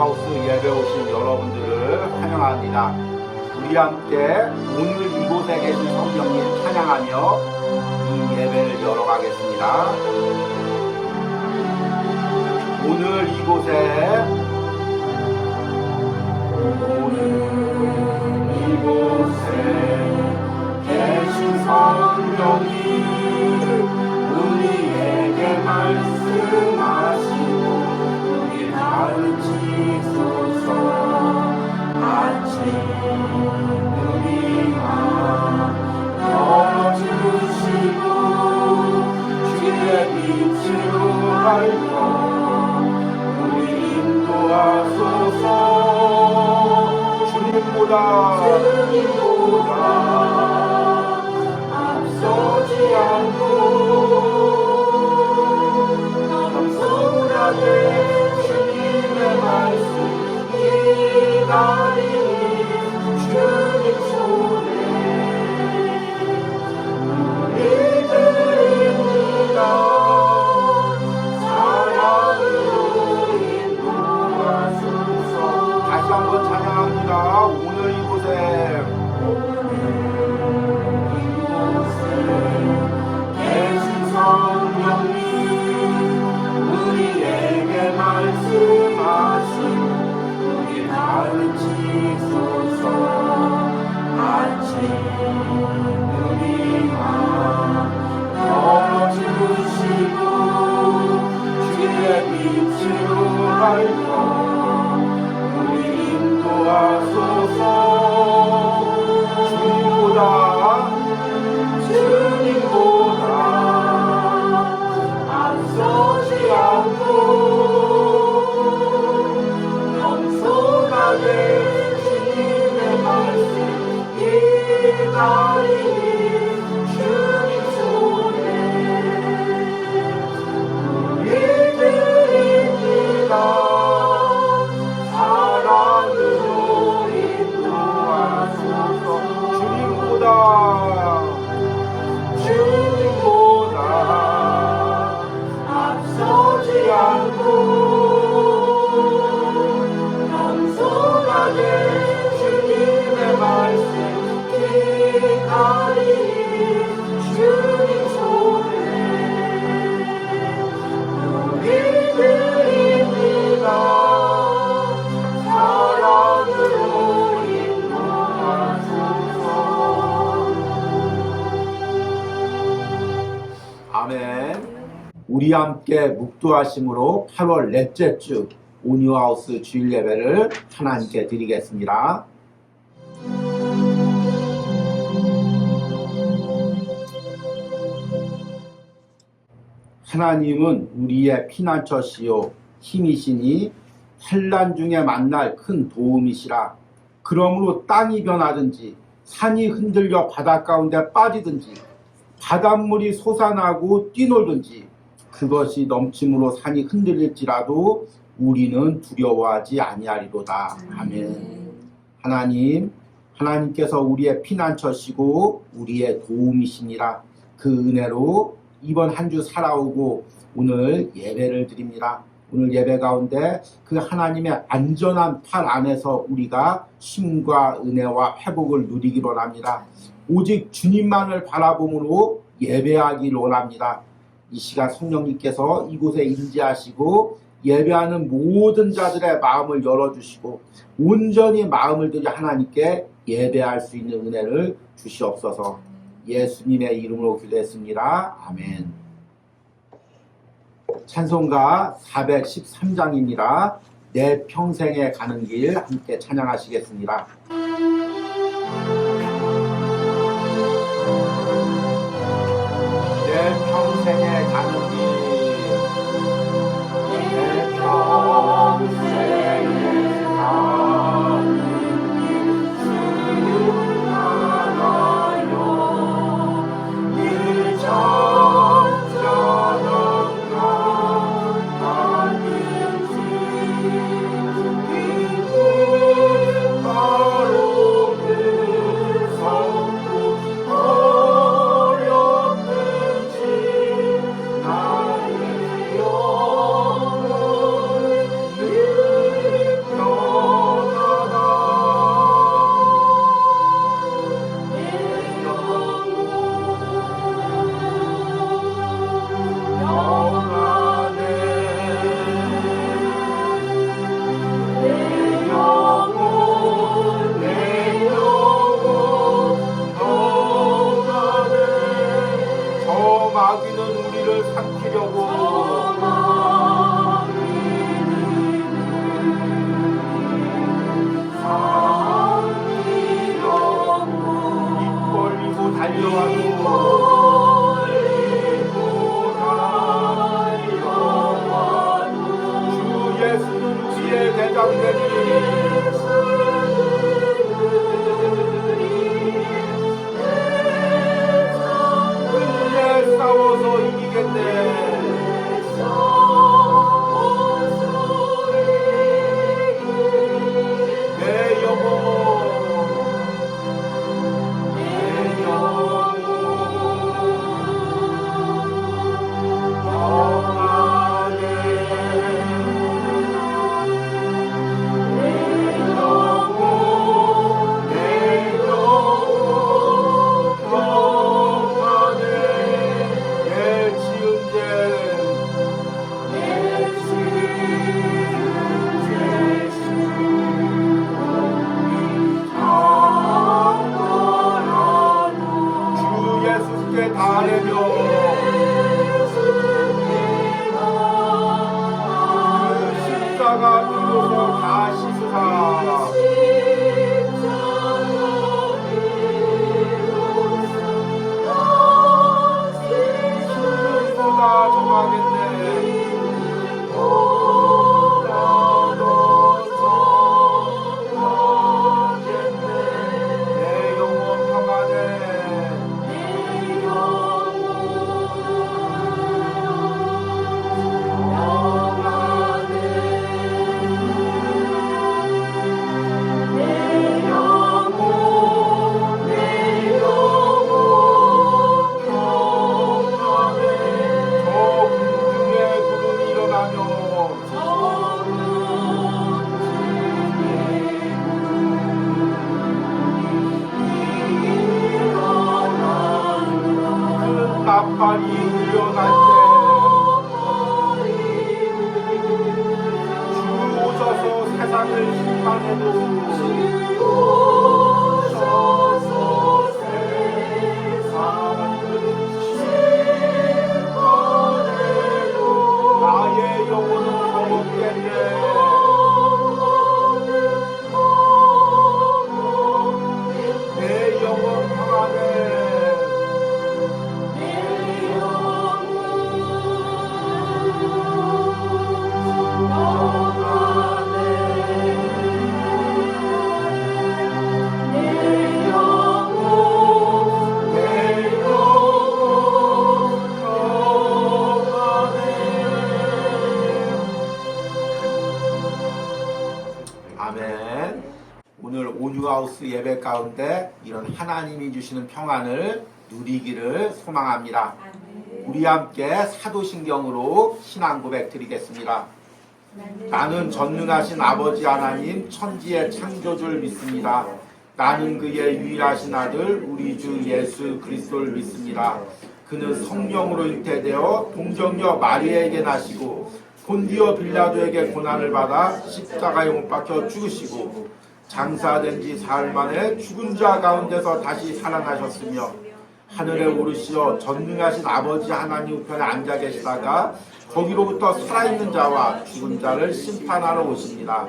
온유하우스 예배 오신 여러분들을 환영합니다. 우리 함께 오늘 이곳에 계신 성령님 찬양하며 이 예배를 열어가겠습니다. 오늘 이곳에 계신 성령님 우리에게 말씀하시고 우리 가르치소서. 아침 우리 마음 열어주시고 주의 빛으로 밝혀 우리 인도하소서. 주님보다 앞서지 않고 겸손하게 주님의 말씀 기다리니 주님 손에 우리 드립니다. 사랑으로 인도하소서. 다시 한번 찬양합니다. 오늘 이곳에 계신 성령님 우리에게 말씀하시고 우리 가르치소서. 아침 우리 마음 열어주시고 주의 빛으로 밝혀 우리 인도하소서. 주님보다 앞서지 않고 겸손하게 주님의 말씀 기다리니 주님 손에 우리 드립니다. 사랑으로 인도하소서. 주님보다 앞서지 않고 겸손하게 주님의 말씀 기다리니 주님 손에 우리 드립니다. 사랑으로 인도하소서. 아멘. 우리 함께 묵도하심으로 8월 넷째 주 온유하우스 주일 예배를 하나님께 드리겠습니다. 하나님은 우리의 피난처시요 힘이시니 환난 중에 만날 큰 도움이시라. 그러므로 땅이 변하든지 산이 흔들려 바다 가운데 빠지든지 바닷물이 솟아나고 뛰놀든지 그것이 넘침으로 산이 흔들릴지라도 우리는 두려워하지 아니하리로다. 아멘. 하나님께서 우리의 피난처시고 우리의 도움이시니라. 그 은혜로 이번 한 주 살아오고 오늘 예배를 드립니다. 오늘 예배 가운데 그 하나님의 안전한 팔 안에서 우리가 쉼과 은혜와 회복을 누리기로 합니다. 오직 주님만을 바라봄으로 예배하기를 원합니다. 이 시간 성령님께서 이곳에 임재하시고 예배하는 모든 자들의 마음을 열어주시고 온전히 마음을 들여 하나님께 예배할 수 있는 은혜를 주시옵소서. 예수님의 이름으로 기도했습니다. 아멘. 찬송가 413장입니다. 내 평생에 가는 길 함께 찬양하시겠습니다. 내 평생에 가는 길, 내 평생에 가는 길 주님 알아요. 길 잔잔한 가는지 이 길 바로 그 성부 어렵든지 나 싸워서 이기겠네. 내 영혼, 내 영혼 평안해. 내 영혼, 내 영혼 평안해. 내 지은 죄 주 예수께 다 내며 그 십자가 피로서 다 씻으사 술보다 정하겠네. 내 영혼 평안해. 저 궁중에 구름이 일어나며 큰 나팔이 울려날 때 주 오셔서 세상을 나의 영혼은 더없겠네. 내 영혼 평안해. 아멘. 오늘 온유하우스 예배 가운데 이런 하나님이 주시는 평안을 누리기를 소망합니다. 우리 함께 사도신경으로 신앙 고백 드리겠습니다. 나는 전능하신 아버지 하나님 천지의 창조주를 믿습니다. 나는 그의 유일하신 아들 우리 주 예수 그리스도를 믿습니다. 그는 성령으로 잉태되어 동정녀 마리아에게 나시고 본디오 빌라도에게 고난을 받아 십자가에 못 박혀 죽으시고 장사된 지 사흘 만에 죽은 자 가운데서 다시 살아나셨으며 하늘에 오르시어 전능하신 아버지 하나님 우편에 앉아 계시다가 거기로부터 살아있는 자와 죽은 자를 심판하러 오십니다.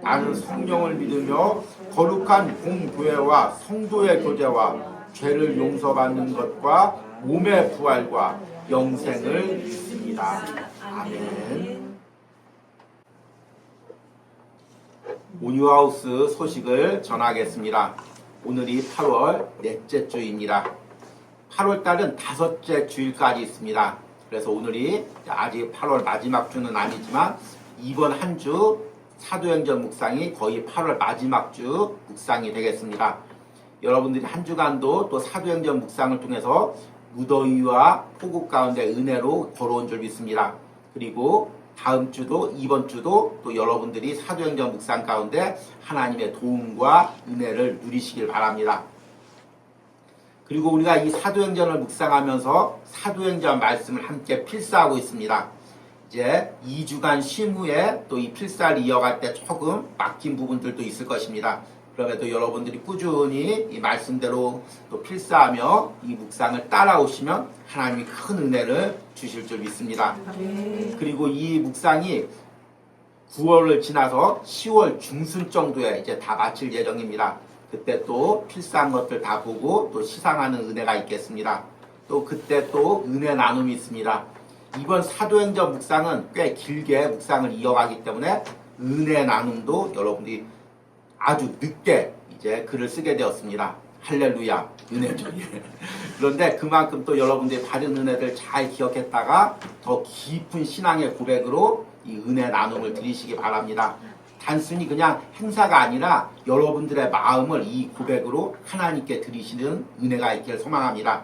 나는 성령을 믿으며 거룩한 공교회와 성도의 교제와 죄를 용서받는 것과 몸의 부활과 영생을 믿습니다. 아멘. 온유하우스 소식을 전하겠습니다. 오늘이 8월 넷째 주입니다. 8월달은 5째 주일까지 있습니다. 그래서 오늘이 아직 8월 마지막 주는 아니지만 이번 한 주 사도행전 묵상이 거의 8월 마지막 주 묵상이 되겠습니다. 여러분들이 한 주간도 또 사도행전 묵상을 통해서 무더위와 폭우 가운데 은혜로 걸어온 줄 믿습니다. 그리고 다음 주도 이번 주도 또 여러분들이 사도행전 묵상 가운데 하나님의 도움과 은혜를 누리시길 바랍니다. 그리고 우리가 이 사도행전을 묵상하면서 사도행전 말씀을 함께 필사하고 있습니다. 이제 2주간 쉼 후에 또 이 필사를 이어갈 때 조금 막힌 부분들도 있을 것입니다. 그럼에도 여러분들이 꾸준히 이 말씀대로 또 필사하며 이 묵상을 따라오시면 하나님이 큰 은혜를 주실 줄 믿습니다. 그리고 이 묵상이 9월을 지나서 10월 중순 정도에 이제 다 마칠 예정입니다. 그때 또 필사한 것들 다 보고 또 시상하는 은혜가 있겠습니다. 또 그때 또 은혜 나눔이 있습니다. 이번 사도행전 묵상은 꽤 길게 묵상을 이어가기 때문에 은혜 나눔도 여러분들이 아주 늦게 이제 글을 쓰게 되었습니다. 할렐루야, 은혜죠. 그런데 그만큼 또 여러분들이 받은 은혜를 잘 기억했다가 더 깊은 신앙의 고백으로 이 은혜 나눔을 드리시기 바랍니다. 단순히 그냥 행사가 아니라 여러분들의 마음을 이 고백으로 하나님께 드리시는 은혜가 있기를 소망합니다.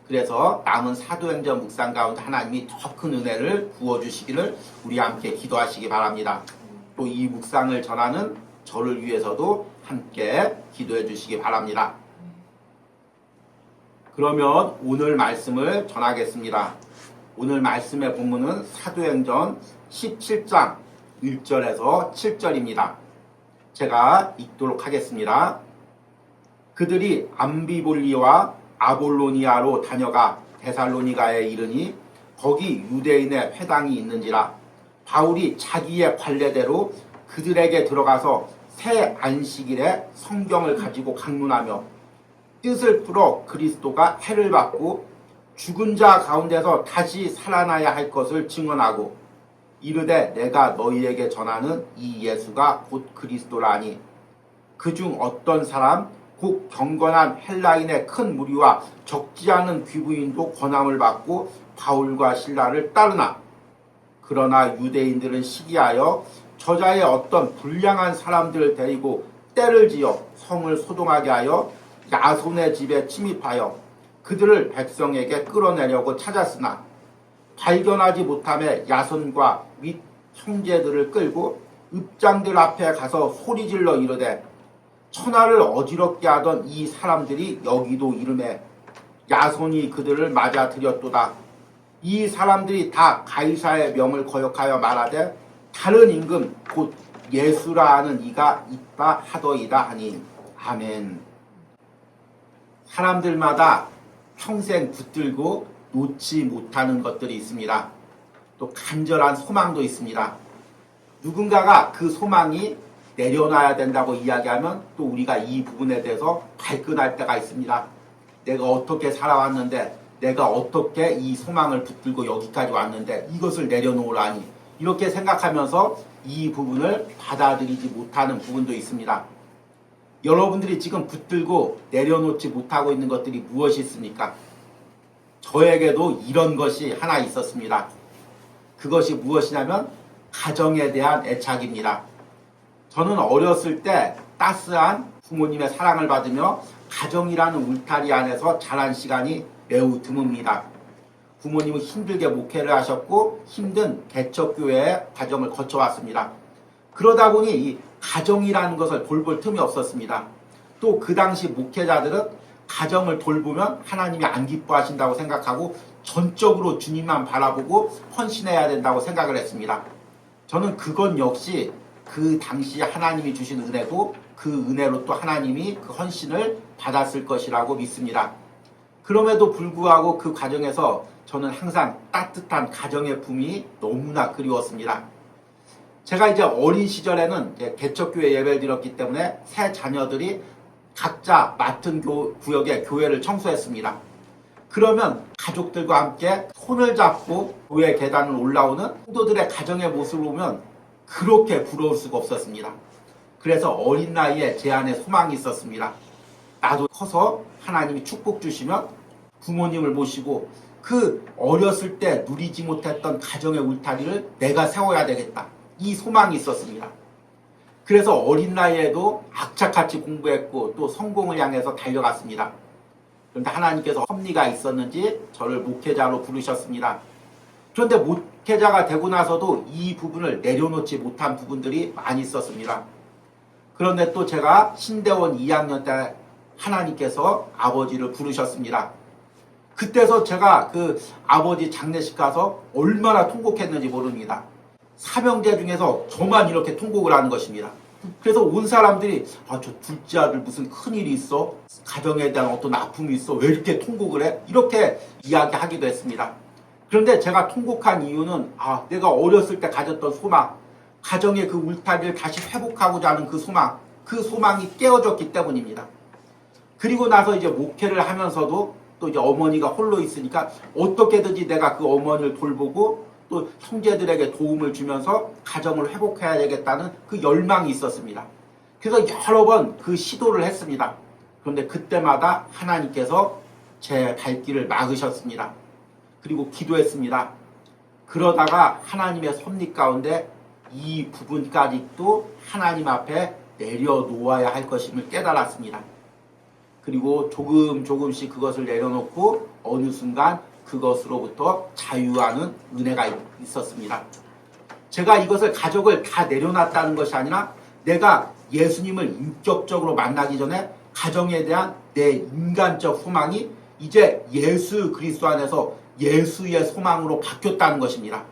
그래서 남은 사도행전 묵상 가운데 하나님이 더 큰 은혜를 부어주시기를 우리 함께 기도하시기 바랍니다. 또 이 묵상을 전하는 저를 위해서도 함께 기도해 주시기 바랍니다. 그러면 오늘 말씀을 전하겠습니다. 오늘 말씀의 본문은 사도행전 17장 1절에서 7절입니다. 제가 읽도록 하겠습니다. 그들이 암비볼리와 아볼로니아로 다녀가 데살로니가에 이르니 거기 유대인의 회당이 있는지라 바울이 자기의 관례대로 그들에게 들어가서 새 안식일에 성경을 가지고 강론하며 뜻을 풀어 그리스도가 해를 받고 죽은 자 가운데서 다시 살아나야 할 것을 증언하고 이르되 내가 너희에게 전하는 이 예수가 곧 그리스도라니 그중 어떤 사람 곧 경건한 헬라인의 큰 무리와 적지 않은 귀부인도 권함을 받고 바울과 실라를 따르나 그러나 유대인들은 시기하여 저자의 어떤 불량한 사람들을 데리고 때를 지어 성을 소동하게 하여 야손의 집에 침입하여 그들을 백성에게 끌어내려고 찾았으나 발견하지 못함에 야손과 및 형제들을 끌고 읍장들 앞에 가서 소리질러 이르되 천하를 어지럽게 하던 이 사람들이 여기도 이르매 야손이 그들을 맞아들였도다. 이 사람들이 다 가이사의 명을 거역하여 말하되 다른 임금 곧 예수라 하는 이가 있다 하더이다 하니 아멘. 사람들마다 평생 붙들고 놓지 못하는 것들이 있습니다. 또 간절한 소망도 있습니다. 누군가가 그 소망이 내려놔야 된다고 이야기하면 또 우리가 이 부분에 대해서 발끈할 때가 있습니다. 내가 어떻게 살아왔는데 내가 어떻게 이 소망을 붙들고 여기까지 왔는데 이것을 내려놓으라니 이렇게 생각하면서 이 부분을 받아들이지 못하는 부분도 있습니다. 여러분들이 지금 붙들고 내려놓지 못하고 있는 것들이 무엇이 있습니까? 저에게도 이런 것이 하나 있었습니다. 그것이 무엇이냐면 가정에 대한 애착입니다. 저는 어렸을 때 따스한 부모님의 사랑을 받으며 가정이라는 울타리 안에서 자란 시간이 매우 드뭅니다. 부모님은 힘들게 목회를 하셨고 힘든 개척교회의 과정을 거쳐왔습니다. 그러다 보니 이 가정이라는 것을 돌볼 틈이 없었습니다. 또 그 당시 목회자들은 가정을 돌보면 하나님이 안 기뻐하신다고 생각하고 전적으로 주님만 바라보고 헌신해야 된다고 생각을 했습니다. 저는 그건 역시 그 당시 하나님이 주신 은혜고 그 은혜로 또 하나님이 그 헌신을 받았을 것이라고 믿습니다. 그럼에도 불구하고 그 과정에서 저는 항상 따뜻한 가정의 품이 너무나 그리웠습니다. 제가 이제 어린 시절에는 이제 개척교회 예배를 드렸기 때문에 새 자녀들이 각자 맡은 구역의 교회를 청소했습니다. 그러면 가족들과 함께 손을 잡고 교회 계단을 올라오는 성도들의 가정의 모습을 보면 그렇게 부러울 수가 없었습니다. 그래서 어린 나이에 제 안에 소망이 있었습니다. 나도 커서 하나님이 축복 주시면 부모님을 모시고 그 어렸을 때 누리지 못했던 가정의 울타리를 내가 세워야 되겠다. 이 소망이 있었습니다. 그래서 어린 나이에도 악착같이 공부했고 또 성공을 향해서 달려갔습니다. 그런데 하나님께서 섭리가 있었는지 저를 목회자로 부르셨습니다. 그런데 목회자가 되고 나서도 이 부분을 내려놓지 못한 부분들이 많이 있었습니다. 그런데 또 제가 신대원 2학년 때 하나님께서 아버지를 부르셨습니다. 그때서 제가 그 아버지 장례식 가서 얼마나 통곡했는지 모릅니다. 삼형제 중에서 저만 이렇게 통곡을 하는 것입니다. 그래서 온 사람들이 저 둘째 아들 무슨 큰일이 있어? 가정에 대한 어떤 아픔이 있어? 왜 이렇게 통곡을 해? 이렇게 이야기하기도 했습니다. 그런데 제가 통곡한 이유는 내가 어렸을 때 가졌던 소망, 가정의 그 울타리를 다시 회복하고자 하는 그 소망, 그 소망이 깨어졌기 때문입니다. 그리고 나서 이제 목회를 하면서도 또 이제 어머니가 홀로 있으니까 어떻게든지 내가 그 어머니를 돌보고 또 형제들에게 도움을 주면서 가정을 회복해야 되겠다는 그 열망이 있었습니다. 그래서 여러 번 그 시도를 했습니다. 그런데 그때마다 하나님께서 제 발길을 막으셨습니다. 그리고 기도했습니다. 그러다가 하나님의 섭리 가운데 이 부분까지 또 하나님 앞에 내려놓아야 할 것임을 깨달았습니다. 그리고 조금씩 그것을 내려놓고 어느 순간 그것으로부터 자유하는 은혜가 있었습니다. 제가 이것을 가족을 다 내려놨다는 것이 아니라 내가 예수님을 인격적으로 만나기 전에 가정에 대한 내 인간적 소망이 이제 예수 그리스도 안에서 예수의 소망으로 바뀌었다는 것입니다.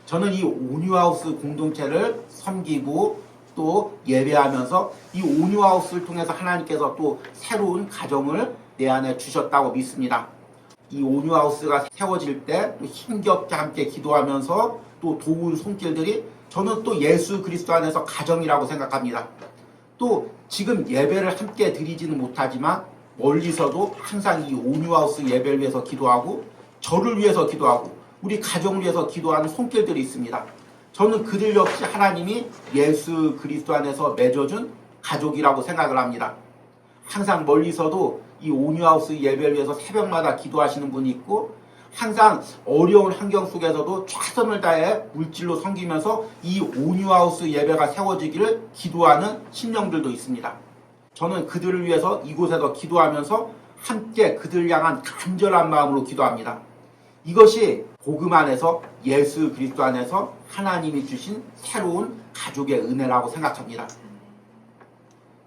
저는 이 온유하우스 공동체를 섬기고 또 예배하면서 이 온유하우스를 통해서 하나님께서 또 새로운 가정을 내 안에 주셨다고 믿습니다. 이 온유하우스가 세워질 때 힘겹게 함께 기도하면서 또 도운 손길들이 저는 또 예수 그리스도 안에서 가정이라고 생각합니다. 또 지금 예배를 함께 드리지는 못하지만 멀리서도 항상 이 온유하우스 예배를 위해서 기도하고 저를 위해서 기도하고 우리 가정을 위해서 기도하는 손길들이 있습니다. 저는 그들 역시 하나님이 예수 그리스도 안에서 맺어준 가족이라고 생각을 합니다. 항상 멀리서도 이 온유하우스 예배를 위해서 새벽마다 기도하시는 분이 있고 항상 어려운 환경 속에서도 최선을 다해 물질로 섬기면서 이 온유하우스 예배가 세워지기를 기도하는 심령들도 있습니다. 저는 그들을 위해서 이곳에서 기도하면서 함께 그들을 향한 간절한 마음으로 기도합니다. 이것이 복음 안에서 예수 그리스도 안에서 하나님이 주신 새로운 가족의 은혜라고 생각합니다.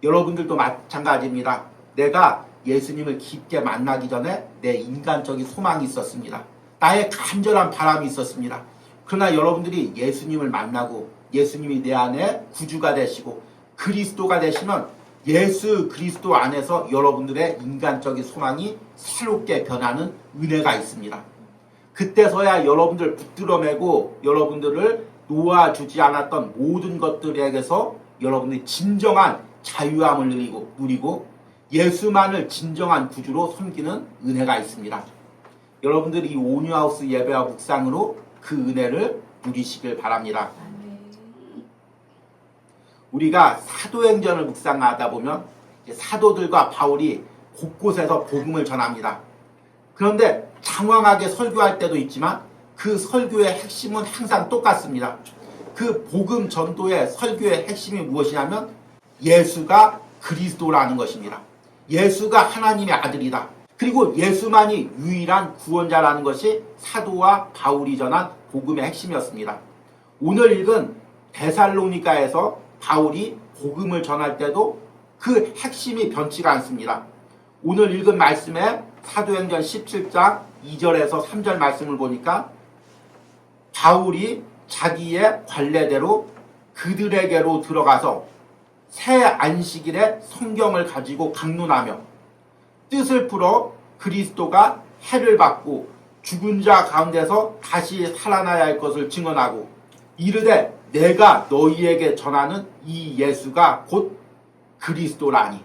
여러분들도 마찬가지입니다. 내가 예수님을 깊게 만나기 전에 내 인간적인 소망이 있었습니다. 나의 간절한 바람이 있었습니다. 그러나 여러분들이 예수님을 만나고 예수님이 내 안에 구주가 되시고 그리스도가 되시면 예수 그리스도 안에서 여러분들의 인간적인 소망이 새롭게 변하는 은혜가 있습니다. 그때서야 여러분들 붙들어매고 여러분들을 놓아주지 않았던 모든 것들에게서 여러분들이 진정한 자유함을 누리고 예수만을 진정한 구주로 섬기는 은혜가 있습니다. 여러분들이 이 온유하우스 예배와 묵상으로 그 은혜를 누리시길 바랍니다. 우리가 사도행전을 묵상하다 보면 사도들과 바울이 곳곳에서 복음을 전합니다. 그런데 장황하게 설교할 때도 있지만 그 설교의 핵심은 항상 똑같습니다. 그 복음 전도의 설교의 핵심이 무엇이냐면 예수가 그리스도라는 것입니다. 예수가 하나님의 아들이다. 그리고 예수만이 유일한 구원자라는 것이 사도와 바울이 전한 복음의 핵심이었습니다. 오늘 읽은 데살로니가에서 바울이 복음을 전할 때도 그 핵심이 변치가 않습니다. 오늘 읽은 말씀에 사도행전 17장 2절에서 3절 말씀을 보니까 바울이 자기의 관례대로 그들에게로 들어가서 새 안식일에 성경을 가지고 강론하며 뜻을 풀어 그리스도가 해를 받고 죽은 자 가운데서 다시 살아나야 할 것을 증언하고 이르되 내가 너희에게 전하는 이 예수가 곧 그리스도라니.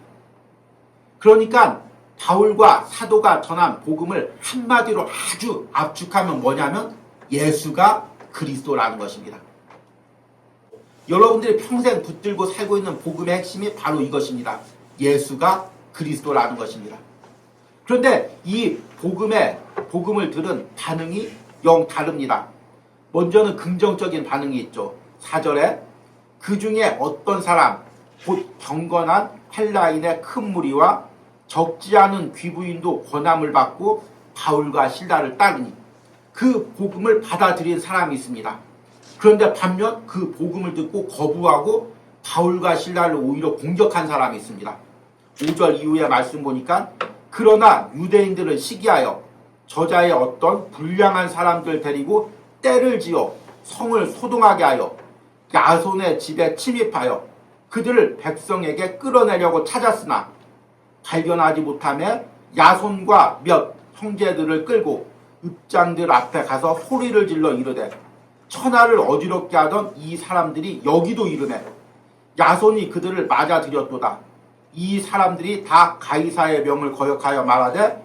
그러니까 바울과 사도가 전한 복음을 한마디로 아주 압축하면 뭐냐면 예수가 그리스도라는 것입니다. 여러분들이 평생 붙들고 살고 있는 복음의 핵심이 바로 이것입니다. 예수가 그리스도라는 것입니다. 그런데 이 복음을 들은 반응이 영 다릅니다. 먼저는 긍정적인 반응이 있죠. 4절에 그 중에 어떤 사람 곧 경건한 헬라인의 큰 무리와 적지 않은 귀부인도 권함을 받고 바울과 실라를 따르니 그 복음을 받아들인 사람이 있습니다. 그런데 반면 그 복음을 듣고 거부하고 바울과 실라를 오히려 공격한 사람이 있습니다. 5절 이후의 말씀 보니까 그러나 유대인들은 시기하여 저자의 어떤 불량한 사람들 데리고 떼를 지어 성을 소동하게 하여 야손의 집에 침입하여 그들을 백성에게 끌어내려고 찾았으나 발견하지 못하며 야손과 몇 형제들을 끌고 읍장들 앞에 가서 소리를 질러 이르되 천하를 어지럽게 하던 이 사람들이 여기도 이르네 야손이 그들을 맞아들였도다. 이 사람들이 다 가이사의 명을 거역하여 말하되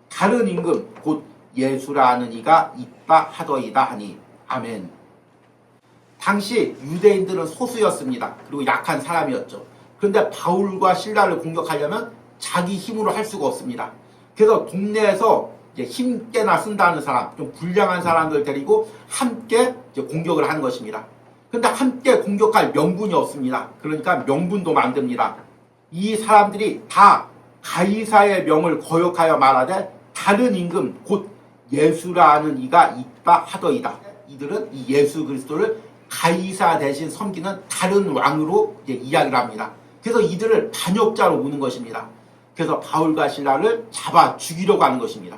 다른 임금 곧 예수라 하는 이가 있다 하더이다 하니. 아멘. 당시 유대인들은 소수였습니다. 그리고 약한 사람이었죠. 그런데 바울과 실라를 공격하려면 자기 힘으로 할 수가 없습니다. 그래서 동네에서 힘께나 쓴다는 사람, 좀 불량한 사람들 데리고 함께 공격을 하는 것입니다. 그런데 함께 공격할 명분이 없습니다. 그러니까 명분도 만듭니다. 이 사람들이 다 가이사의 명을 거역하여 말하되 다른 임금 곧 예수라 하는 이가 있다 하더이다. 이들은 이 예수 그리스도를 가이사 대신 섬기는 다른 왕으로 이야기를 합니다. 그래서 이들을 반역자로 보는 것입니다. 그래서 바울과 실라를 잡아 죽이려고 하는 것입니다.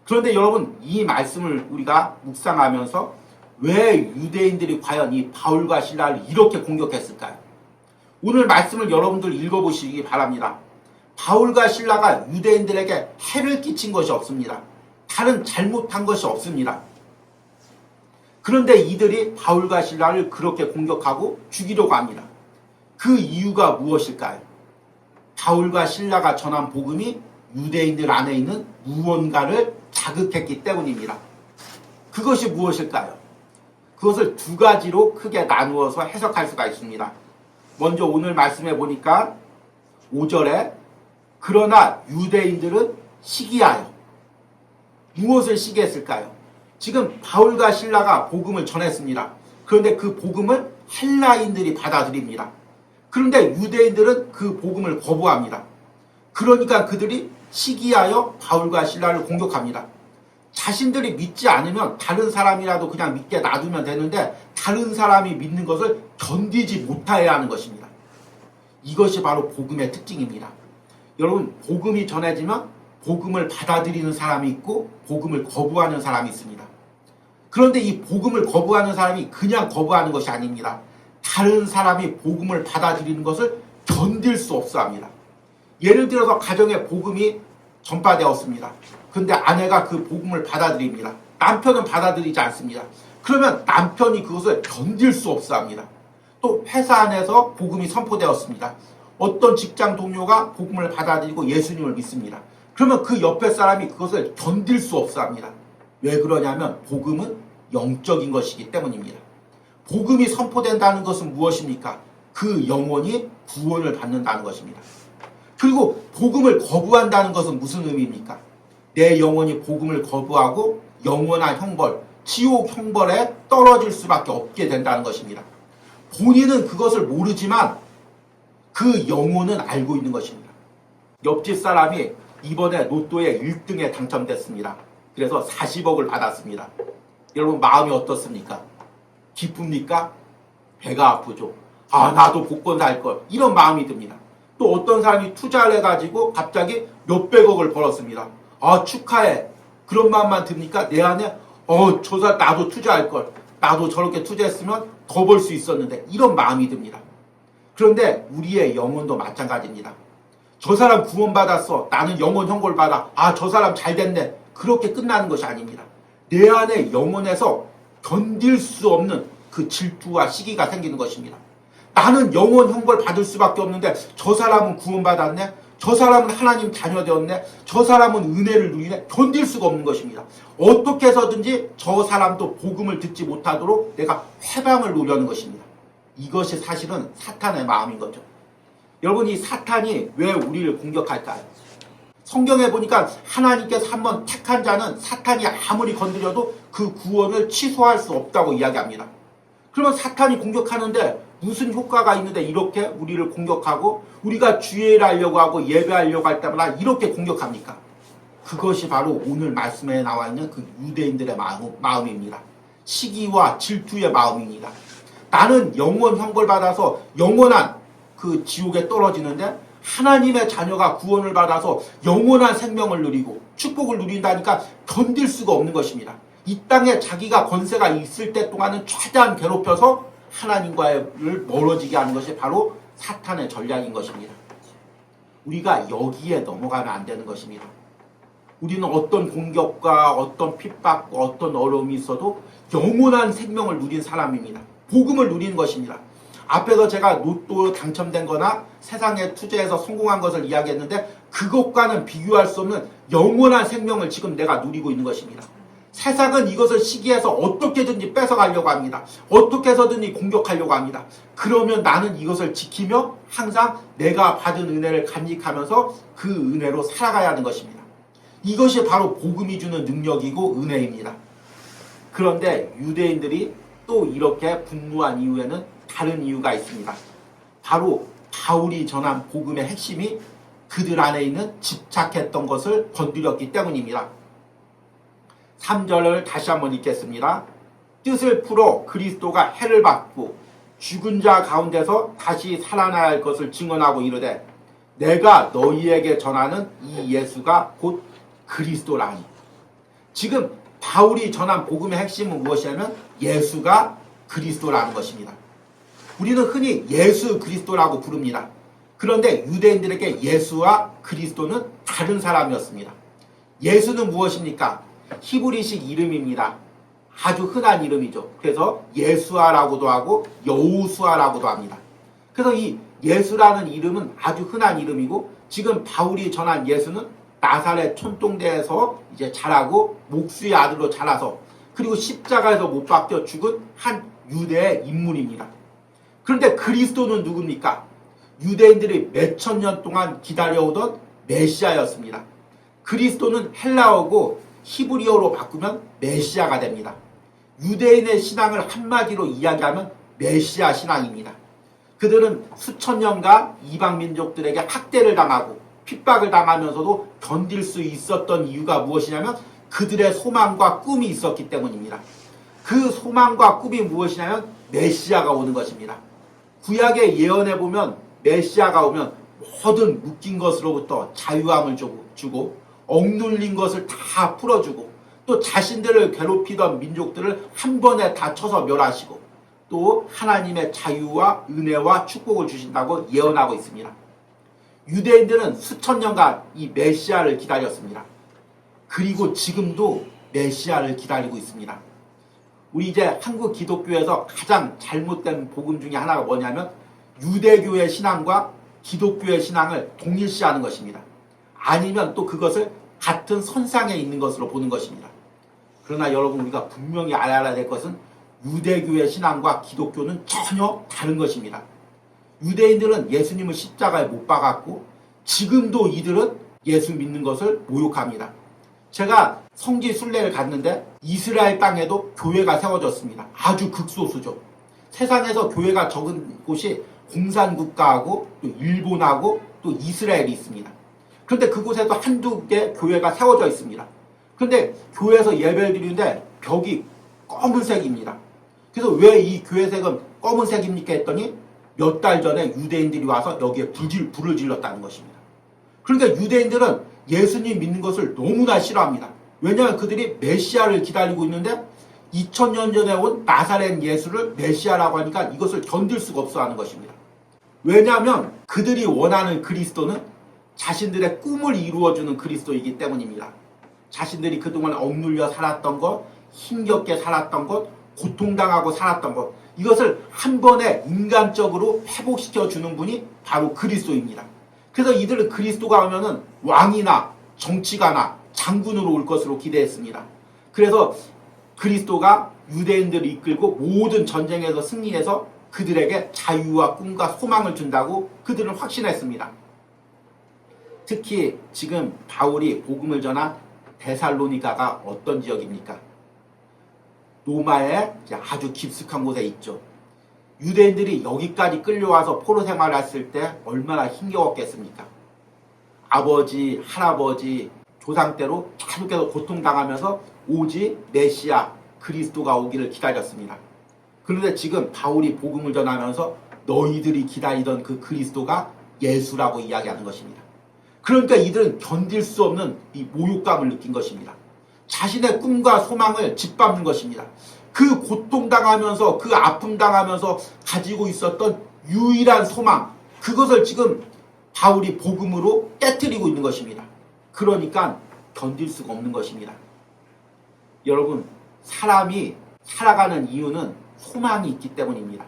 그런데 여러분, 이 말씀을 우리가 묵상하면서 왜 유대인들이 과연 이 바울과 실라를 이렇게 공격했을까요? 오늘 말씀을 여러분들 읽어보시기 바랍니다. 바울과 실라가 유대인들에게 해를 끼친 것이 없습니다. 다른 잘못한 것이 없습니다. 그런데 이들이 바울과 실라를 그렇게 공격하고 죽이려고 합니다. 그 이유가 무엇일까요? 바울과 실라가 전한 복음이 유대인들 안에 있는 무언가를 자극했기 때문입니다. 그것이 무엇일까요? 그것을 두 가지로 크게 나누어서 해석할 수가 있습니다. 먼저 오늘 말씀해 보니까 5절에 그러나 유대인들은 시기하여. 무엇을 시기했을까요? 지금 바울과 실라가 복음을 전했습니다. 그런데 그 복음을 헬라인들이 받아들입니다. 그런데 유대인들은 그 복음을 거부합니다. 그러니까 그들이 시기하여 바울과 실라를 공격합니다. 자신들이 믿지 않으면 다른 사람이라도 그냥 믿게 놔두면 되는데 다른 사람이 믿는 것을 견디지 못해야 하는 것입니다. 이것이 바로 복음의 특징입니다. 여러분, 복음이 전해지면 복음을 받아들이는 사람이 있고 복음을 거부하는 사람이 있습니다. 그런데 이 복음을 거부하는 사람이 그냥 거부하는 것이 아닙니다. 다른 사람이 복음을 받아들이는 것을 견딜 수 없어 합니다. 예를 들어서 가정에 복음이 전파되었습니다. 근데 아내가 그 복음을 받아들입니다. 남편은 받아들이지 않습니다. 그러면 남편이 그것을 견딜 수 없어 합니다. 또 회사 안에서 복음이 선포되었습니다. 어떤 직장 동료가 복음을 받아들이고 예수님을 믿습니다. 그러면 그 옆에 사람이 그것을 견딜 수 없어 합니다. 왜 그러냐면 복음은 영적인 것이기 때문입니다. 복음이 선포된다는 것은 무엇입니까? 그 영혼이 구원을 받는다는 것입니다. 그리고 복음을 거부한다는 것은 무슨 의미입니까? 내 영혼이 복음을 거부하고 영원한 형벌, 지옥 형벌에 떨어질 수밖에 없게 된다는 것입니다. 본인은 그것을 모르지만 그 영혼은 알고 있는 것입니다. 옆집 사람이 이번에 로또에 1등에 당첨됐습니다. 그래서 40억을 받았습니다. 여러분, 마음이 어떻습니까? 기쁩니까? 배가 아프죠. 아, 나도 복권 살 걸. 이런 마음이 듭니다. 또 어떤 사람이 투자를 해가지고 갑자기 몇백억을 벌었습니다. 아, 축하해. 그런 마음만 듭니까? 내 안에 나도 투자할 걸. 나도 저렇게 투자했으면 더 벌 수 있었는데. 이런 마음이 듭니다. 그런데 우리의 영혼도 마찬가지입니다. 저 사람 구원받았어. 나는 영혼 형벌 받아. 아, 저 사람 잘 됐네. 그렇게 끝나는 것이 아닙니다. 내 안에 영혼에서 견딜 수 없는 그 질투와 시기가 생기는 것입니다. 나는 영혼 형벌 받을 수밖에 없는데 저 사람은 구원받았네. 저 사람은 하나님 자녀 되었네. 저 사람은 은혜를 누리네. 견딜 수가 없는 것입니다. 어떻게 해서든지 저 사람도 복음을 듣지 못하도록 내가 회방을 놓으려는 것입니다. 이것이 사실은 사탄의 마음인 거죠. 여러분, 이 사탄이 왜 우리를 공격할까요? 성경에 보니까 하나님께서 한번 택한 자는 사탄이 아무리 건드려도 그 구원을 취소할 수 없다고 이야기합니다. 그러면 사탄이 공격하는데 무슨 효과가 있는데 이렇게 우리를 공격하고 우리가 주의를 하려고 하고 예배하려고 할 때마다 이렇게 공격합니까? 그것이 바로 오늘 말씀에 나와 있는 그 유대인들의 마음입니다. 시기와 질투의 마음입니다. 나는 영원 형벌 받아서 영원한 그 지옥에 떨어지는데 하나님의 자녀가 구원을 받아서 영원한 생명을 누리고 축복을 누린다니까 견딜 수가 없는 것입니다. 이 땅에 자기가 권세가 있을 때 동안은 최대한 괴롭혀서 하나님과를 멀어지게 하는 것이 바로 사탄의 전략인 것입니다. 우리가 여기에 넘어가면 안 되는 것입니다. 우리는 어떤 공격과 어떤 핍박과 어떤 어려움이 있어도 영원한 생명을 누린 사람입니다. 복음을 누리는 것입니다. 앞에서 제가 로또 당첨된 거나 세상에 투자해서 성공한 것을 이야기했는데 그것과는 비교할 수 없는 영원한 생명을 지금 내가 누리고 있는 것입니다. 세상은 이것을 시기해서 어떻게든지 뺏어가려고 합니다. 어떻게 해서든지 공격하려고 합니다. 그러면 나는 이것을 지키며 항상 내가 받은 은혜를 간직하면서 그 은혜로 살아가야 하는 것입니다. 이것이 바로 복음이 주는 능력이고 은혜입니다. 그런데 유대인들이 또 이렇게 분노한 이유에는 다른 이유가 있습니다. 바로 바울이 전한 복음의 핵심이 그들 안에 있는 집착했던 것을 건드렸기 때문입니다. 3절을 다시 한번 읽겠습니다. 뜻을 풀어 그리스도가 해를 받고 죽은 자 가운데서 다시 살아나야 할 것을 증언하고 이르되 내가 너희에게 전하는 이 예수가 곧 그리스도라니. 지금 바울이 전한 복음의 핵심은 무엇이냐면 예수가 그리스도라는 것입니다. 우리는 흔히 예수 그리스도라고 부릅니다. 그런데 유대인들에게 예수와 그리스도는 다른 사람이었습니다. 예수는 무엇입니까? 히브리식 이름입니다. 아주 흔한 이름이죠. 그래서 예수아라고도 하고 여호수아라고도 합니다. 그래서 이 예수라는 이름은 아주 흔한 이름이고 지금 바울이 전한 예수는 나사렛 촌동대에서 이제 자라고 목수의 아들로 자라서 그리고 십자가에서 못 박혀 죽은 한 유대의 인물입니다. 그런데 그리스도는 누굽니까? 유대인들이 몇천 년 동안 기다려오던 메시아였습니다. 그리스도는 헬라어고 히브리어로 바꾸면 메시아가 됩니다. 유대인의 신앙을 한마디로 이야기하면 메시아 신앙입니다. 그들은 수천 년간 이방 민족들에게 학대를 당하고 핍박을 당하면서도 견딜 수 있었던 이유가 무엇이냐면 그들의 소망과 꿈이 있었기 때문입니다. 그 소망과 꿈이 무엇이냐면 메시아가 오는 것입니다. 구약에 예언해보면 메시아가 오면 모든 묶인 것으로부터 자유함을 주고 억눌린 것을 다 풀어주고 또 자신들을 괴롭히던 민족들을 한 번에 다 쳐서 멸하시고 또 하나님의 자유와 은혜와 축복을 주신다고 예언하고 있습니다. 유대인들은 수천 년간 이 메시아를 기다렸습니다. 그리고 지금도 메시아를 기다리고 있습니다. 우리 이제 한국 기독교에서 가장 잘못된 복음 중에 하나가 뭐냐면 유대교의 신앙과 기독교의 신앙을 동일시하는 것입니다. 아니면 또 그것을 같은 선상에 있는 것으로 보는 것입니다. 그러나 여러분 우리가 분명히 알아야 될 것은 유대교의 신앙과 기독교는 전혀 다른 것입니다. 유대인들은 예수님을 십자가에 못 박았고 지금도 이들은 예수 믿는 것을 모욕합니다. 제가 성지 순례를 갔는데 이스라엘 땅에도 교회가 세워졌습니다. 아주 극소수죠. 세상에서 교회가 적은 곳이 공산국가하고 또 일본하고 또 이스라엘이 있습니다. 그런데 그곳에도 한두 개 교회가 세워져 있습니다. 그런데 교회에서 예배를 드리는데 벽이 검은색입니다. 그래서 왜 이 교회색은 검은색입니까 했더니 몇 달 전에 유대인들이 와서 여기에 불을 질렀다는 것입니다. 그러니까 유대인들은 예수님 믿는 것을 너무나 싫어합니다. 왜냐하면 그들이 메시아를 기다리고 있는데 2000년 전에 온 나사렛 예수를 메시아라고 하니까 이것을 견딜 수가 없어 하는 것입니다. 왜냐하면 그들이 원하는 그리스도는 자신들의 꿈을 이루어주는 그리스도이기 때문입니다. 자신들이 그동안 억눌려 살았던 것, 힘겹게 살았던 것, 고통당하고 살았던 것, 이것을 한 번에 인간적으로 회복시켜주는 분이 바로 그리스도입니다. 그래서 이들은 그리스도가 오면은 왕이나 정치가나 장군으로 올 것으로 기대했습니다. 그래서 그리스도가 유대인들을 이끌고 모든 전쟁에서 승리해서 그들에게 자유와 꿈과 소망을 준다고 그들은 확신했습니다. 특히 지금 바울이 복음을 전한 데살로니가가 어떤 지역입니까? 로마의 아주 깊숙한 곳에 있죠. 유대인들이 여기까지 끌려와서 포로 생활을 했을 때 얼마나 힘겨웠겠습니까? 아버지, 할아버지, 조상 때로 계속해서 고통당하면서 오직 메시아 그리스도가 오기를 기다렸습니다. 그런데 지금 바울이 복음을 전하면서 너희들이 기다리던 그 그리스도가 예수라고 이야기하는 것입니다. 그러니까 이들은 견딜 수 없는 이 모욕감을 느낀 것입니다. 자신의 꿈과 소망을 짓밟는 것입니다. 그 고통당하면서 그 아픔당하면서 가지고 있었던 유일한 소망, 그것을 지금 바울이 복음으로 깨트리고 있는 것입니다. 그러니까 견딜 수가 없는 것입니다. 여러분, 사람이 살아가는 이유는 소망이 있기 때문입니다.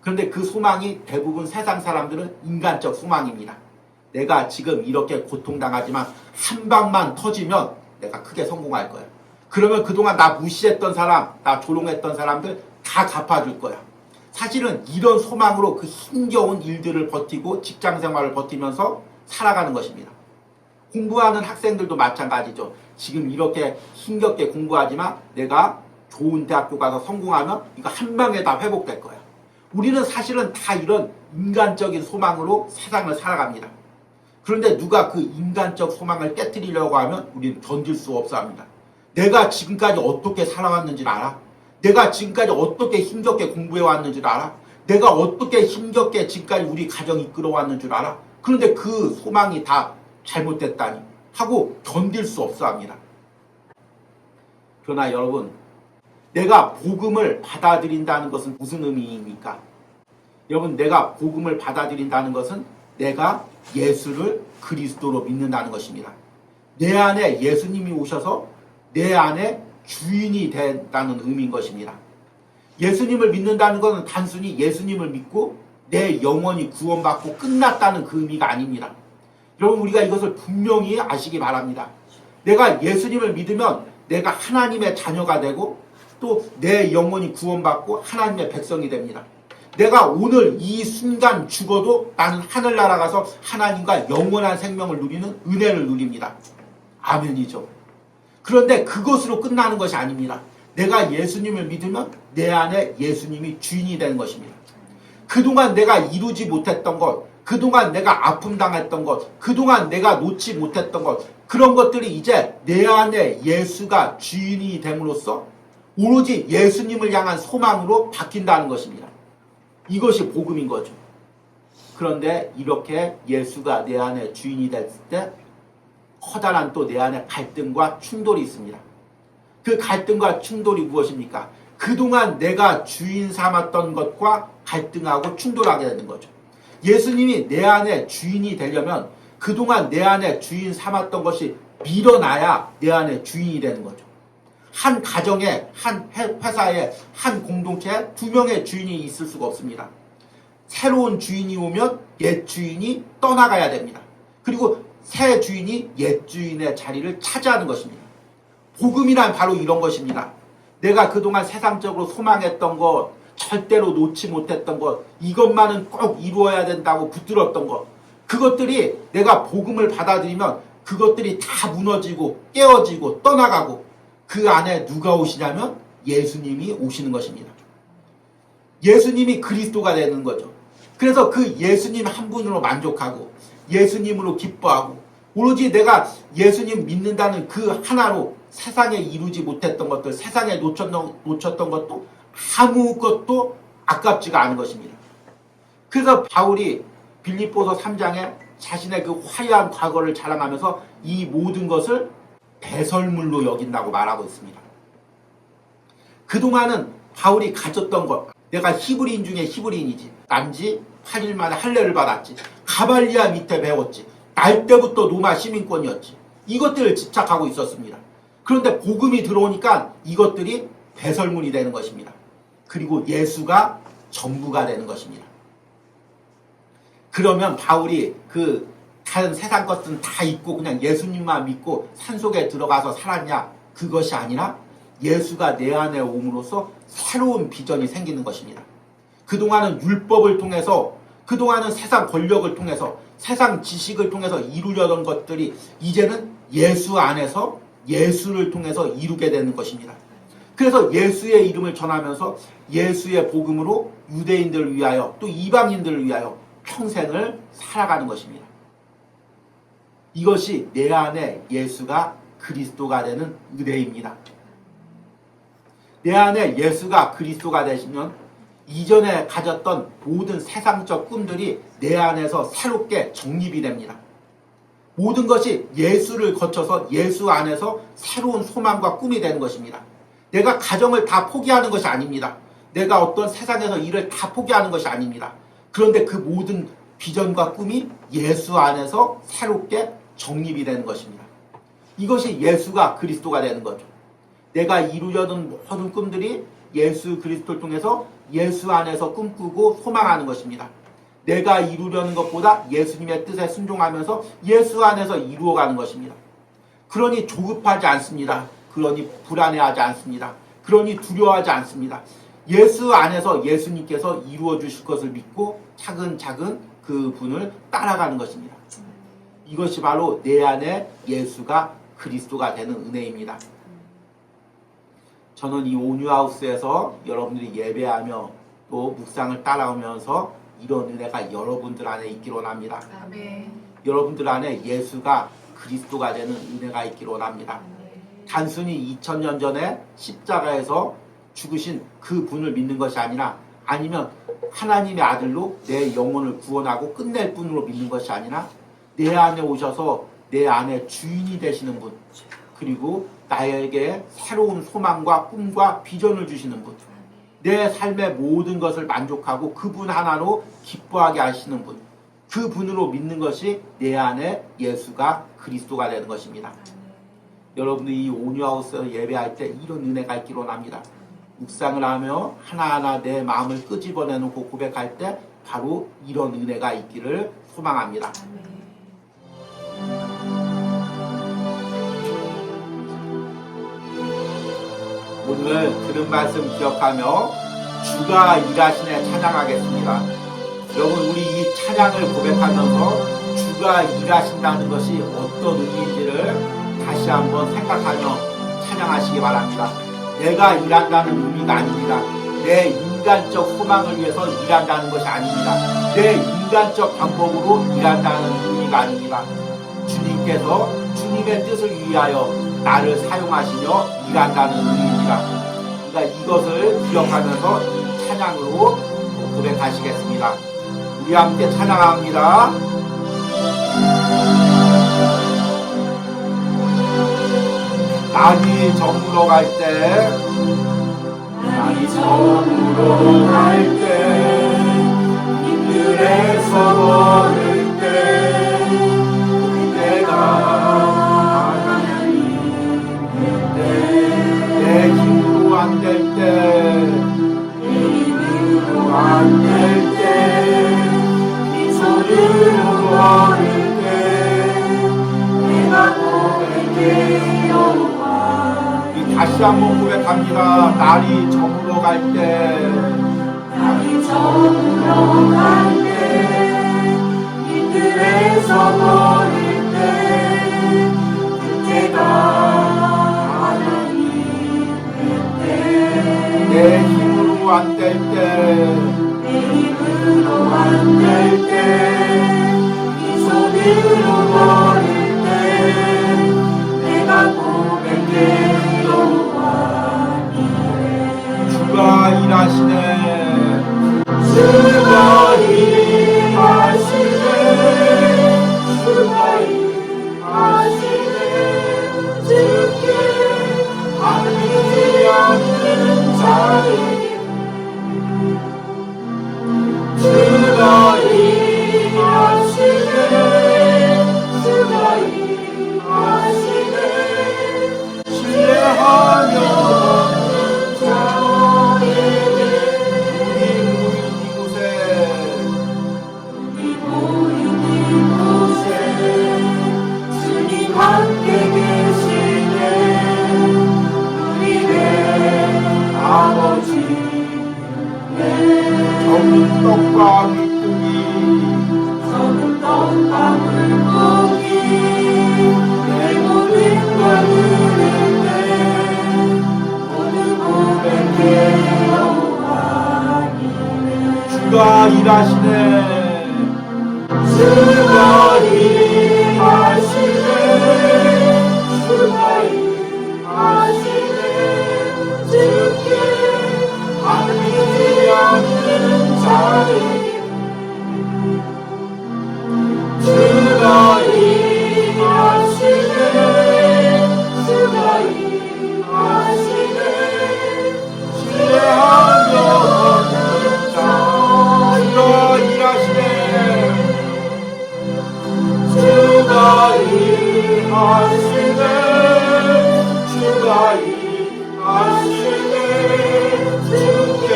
그런데 그 소망이 대부분 세상 사람들은 인간적 소망입니다. 내가 지금 이렇게 고통당하지만 한 방만 터지면 내가 크게 성공할 거야. 그러면 그동안 나 무시했던 사람, 나 조롱했던 사람들 다 갚아줄 거야. 사실은 이런 소망으로 그 힘겨운 일들을 버티고 직장생활을 버티면서 살아가는 것입니다. 공부하는 학생들도 마찬가지죠. 지금 이렇게 힘겹게 공부하지만 내가 좋은 대학교 가서 성공하면 이거 한 방에 다 회복될 거야. 우리는 사실은 다 이런 인간적인 소망으로 세상을 살아갑니다. 그런데 누가 그 인간적 소망을 깨뜨리려고 하면 우리는 견딜 수 없어 합니다. 내가 지금까지 어떻게 살아왔는지를 알아? 내가 지금까지 어떻게 힘겹게 공부해왔는지를 알아? 내가 어떻게 힘겹게 지금까지 우리 가정 이끌어왔는 줄 알아? 그런데 그 소망이 다 잘못됐다니 하고 견딜 수 없어 합니다. 그러나 여러분, 내가 복음을 받아들인다는 것은 무슨 의미입니까? 여러분, 내가 복음을 받아들인다는 것은 내가 예수를 그리스도로 믿는다는 것입니다. 내 안에 예수님이 오셔서 내 안에 주인이 된다는 의미인 것입니다. 예수님을 믿는다는 것은 단순히 예수님을 믿고 내 영혼이 구원받고 끝났다는 그 의미가 아닙니다. 여러분, 우리가 이것을 분명히 아시기 바랍니다. 내가 예수님을 믿으면 내가 하나님의 자녀가 되고 또 내 영혼이 구원받고 하나님의 백성이 됩니다. 내가 오늘 이 순간 죽어도 나는 하늘 날아가서 하나님과 영원한 생명을 누리는 은혜를 누립니다. 아멘이죠. 그런데 그것으로 끝나는 것이 아닙니다. 내가 예수님을 믿으면 내 안에 예수님이 주인이 되는 것입니다. 그동안 내가 이루지 못했던 것, 그동안 내가 아픔 당했던 것, 그동안 내가 놓지 못했던 것, 그런 것들이 이제 내 안에 예수가 주인이 됨으로써 오로지 예수님을 향한 소망으로 바뀐다는 것입니다. 이것이 복음인 거죠. 그런데 이렇게 예수가 내 안에 주인이 됐을 때 커다란 또 내 안에 갈등과 충돌이 있습니다. 그 갈등과 충돌이 무엇입니까? 그동안 내가 주인 삼았던 것과 갈등하고 충돌하게 되는 거죠. 예수님이 내 안에 주인이 되려면 그동안 내 안에 주인 삼았던 것이 밀어나야 내 안에 주인이 되는 거죠. 한 가정에, 한 회사에, 한 공동체에 두 명의 주인이 있을 수가 없습니다. 새로운 주인이 오면 옛 주인이 떠나가야 됩니다. 그리고 새 주인이 옛 주인의 자리를 차지하는 것입니다. 복음이란 바로 이런 것입니다. 내가 그동안 세상적으로 소망했던 것, 절대로 놓지 못했던 것, 이것만은 꼭 이루어야 된다고 붙들었던 것, 그것들이 내가 복음을 받아들이면 그것들이 다 무너지고 깨어지고 떠나가고 그 안에 누가 오시냐면 예수님이 오시는 것입니다. 예수님이 그리스도가 되는 거죠. 그래서 그 예수님 한 분으로 만족하고 예수님으로 기뻐하고 오로지 내가 예수님 믿는다는 그 하나로 세상에 이루지 못했던 것들, 세상에 놓쳤던 것도 아무것도 아깝지가 않은 것입니다. 그래서 바울이 빌립보서 3장에 자신의 그 화려한 과거를 자랑하면서 이 모든 것을 배설물로 여긴다고 말하고 있습니다. 그동안은 바울이 가졌던 것, 내가 히브리인 중에 히브리인이지, 난지 8일 만에 할례를 받았지, 가발리아 밑에 배웠지, 날 때부터 로마 시민권이었지, 이것들을 집착하고 있었습니다. 그런데 복음이 들어오니까 이것들이 배설물이 되는 것입니다. 그리고 예수가 전부가 되는 것입니다. 그러면 바울이 그 다른 세상 것들은 다 잊고 그냥 예수님만 믿고 산속에 들어가서 살았냐? 그것이 아니라 예수가 내 안에 옴으로써 새로운 비전이 생기는 것입니다. 그동안은 율법을 통해서, 그동안은 세상 권력을 통해서, 세상 지식을 통해서 이루려던 것들이 이제는 예수 안에서 예수를 통해서 이루게 되는 것입니다. 그래서 예수의 이름을 전하면서 예수의 복음으로 유대인들을 위하여 또 이방인들을 위하여 평생을 살아가는 것입니다. 이것이 내 안에 예수가 그리스도가 되는 은혜입니다. 내 안에 예수가 그리스도가 되시면 이전에 가졌던 모든 세상적 꿈들이 내 안에서 새롭게 정립이 됩니다. 모든 것이 예수를 거쳐서 예수 안에서 새로운 소망과 꿈이 되는 것입니다. 내가 가정을 다 포기하는 것이 아닙니다. 내가 어떤 세상에서 일을 다 포기하는 것이 아닙니다. 그런데 그 모든 비전과 꿈이 예수 안에서 새롭게 정립이 되는 것입니다. 이것이 예수가 그리스도가 되는 거죠. 내가 이루려던 모든 꿈들이 예수 그리스도를 통해서 예수 안에서 꿈꾸고 소망하는 것입니다. 내가 이루려는 것보다 예수님의 뜻에 순종하면서 예수 안에서 이루어가는 것입니다. 그러니 조급하지 않습니다. 그러니 불안해하지 않습니다. 그러니 두려워하지 않습니다. 예수 안에서 예수님께서 이루어 주실 것을 믿고 차근차근 그 분을 따라가는 것입니다. 이것이 바로 내 안에 예수가 그리스도가 되는 은혜입니다. 저는 이 온유하우스에서 여러분들이 예배하며 또 묵상을 따라오면서 이런 은혜가 여러분들 안에 있기를 원합니다. 아멘. 여러분들 안에 예수가 그리스도가 되는 은혜가 있기를 원합니다. 단순히 2000년 전에 십자가에서 죽으신 그 분을 믿는 것이 아니라, 아니면 하나님의 아들로 내 영혼을 구원하고 끝낼 분으로 믿는 것이 아니라, 내 안에 오셔서 내 안에 주인이 되시는 분, 그리고 나에게 새로운 소망과 꿈과 비전을 주시는 분, 내 삶의 모든 것을 만족하고 그분 하나로 기뻐하게 하시는 분, 그 분으로 믿는 것이 내 안에 예수가 그리스도가 되는 것입니다. 여러분들이 이 온유하우스에서 예배할 때 이런 은혜가 있기를 원합니다. 묵상을 하며 하나하나 내 마음을 끄집어내놓고 고백할 때 바로 이런 은혜가 있기를 소망합니다. 오늘 들은 말씀 기억하며 주가 일하시네 찬양하겠습니다. 여러분, 우리 이 찬양을 고백하면서 주가 일하신다는 것이 어떤 의미인지를 다시 한번 생각하며 찬양하시기 바랍니다. 내가 일한다는 의미가 아닙니다. 내 인간적 소망을 위해서 일한다는 것이 아닙니다. 내 인간적 방법으로 일한다는 의미가 아닙니다. 주님께서 주님의 뜻을 위하여 나를 사용하시며 일한다는 의미입니다. 그러니까 이것을 기억하면서 이 찬양으로 고백하시겠습니다. 우리 함께 찬양합니다. 날이 저물어 갈 때, 날이 저물어 갈 때, 힘들에서 걸을 때, 그때가 하나님의 때, 내 힘으로 안 될 때, 내 힘으로 안 될 때, 네 손으로 걸을 때, 내가 고백해 여호와. 다시 한번 고백합니다. 날이 저물어 갈 때, 날이 저물어 갈 때, 힘들에서 걸을 때, 그때가 하나님의 때, 내 힘으로 안 될 때, 내 힘으로 안 될 때, 네 손으로 걸을 때, 내가 고백해 주가 일하시네, 주가 일하시네, 주가 일하시네, 주께 아끼지 않는 자에게 주가 일하시네, 주가 일하시네, 신뢰하며 함께 계시네, 우리의 아버지. 적은 떡과 물고기, 내 모든 걸 누릴 때, 모든 고백해 여호와 이래. 주가 일하시네, 주가 일하시네, 주가 일하시네, 주께 아끼지 않는 자에게 주가 일하시네, 주가 일하시네, 신뢰하며 얻는 자. 주가 일하시네, 주가 일하시네, 주가 일하시네, 주께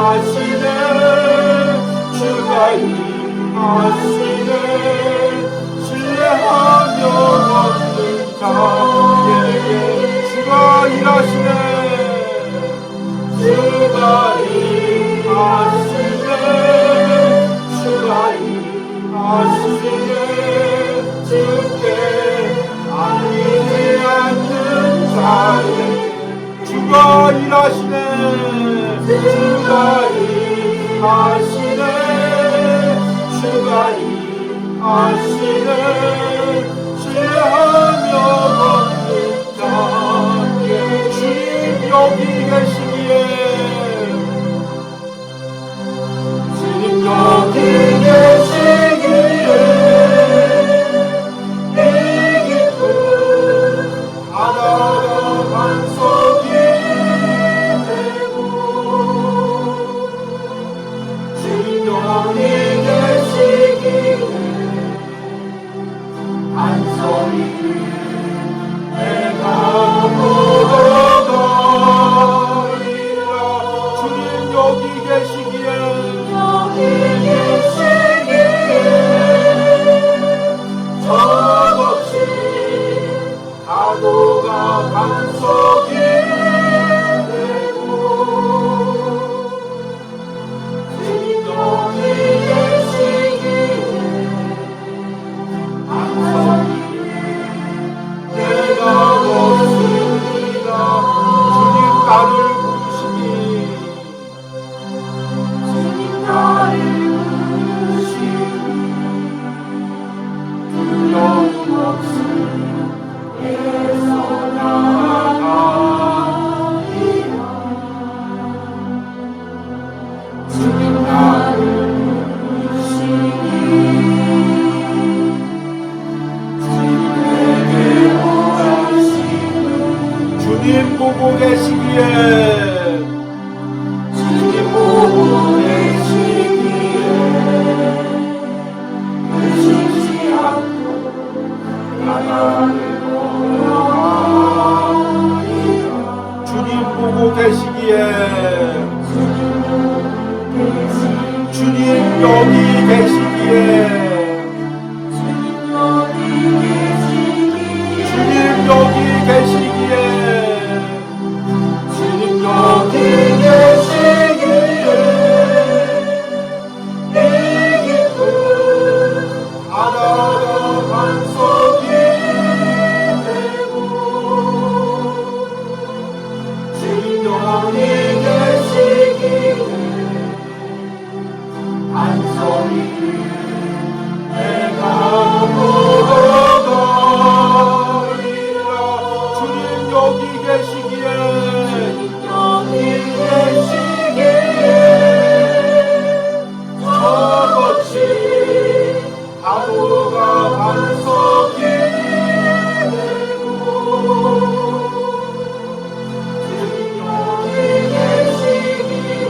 임하시네 주가 임하시네 신뢰하며 얻는 자에게 주가 일하시네 주가 임하시네 주가 임하시네 주께 아니지 않는 자에게 주가 일하시네 주가 임하시네 주가 임하시네 신뢰하며 얻는 자에게 주님 여기 계시기에 주님 여기 계시기에 이 기쁨 바다가 반석이 되고 주님 여기 계시기에 반석이 내가 걸어가리라 주님 여기 계시기에 저것이 파도가 반석이 되고 주님 여기 계시기에 반석이 내가 없습니다 주님 나를 부르시니 주님 나를 부르시니 두려움 없이 애써 나아가리라 주님 나를 부르시니 주님에게 오라시는 주님 보고 계시기에 주님 보고 계시기에 의심치 않고 바다를 걸어가리라 주님 보고 계시기에 주님 여기 계시기에 주님 여기 계시기에 주님 여기 계시기에 이 기쁨 바다가 반석이 되고 주님 여기 계시기에 반석이 내가 걸어가리라 주님 여기 계시기에 저것이 파도가 반석이 되고 주님 여기 계시기에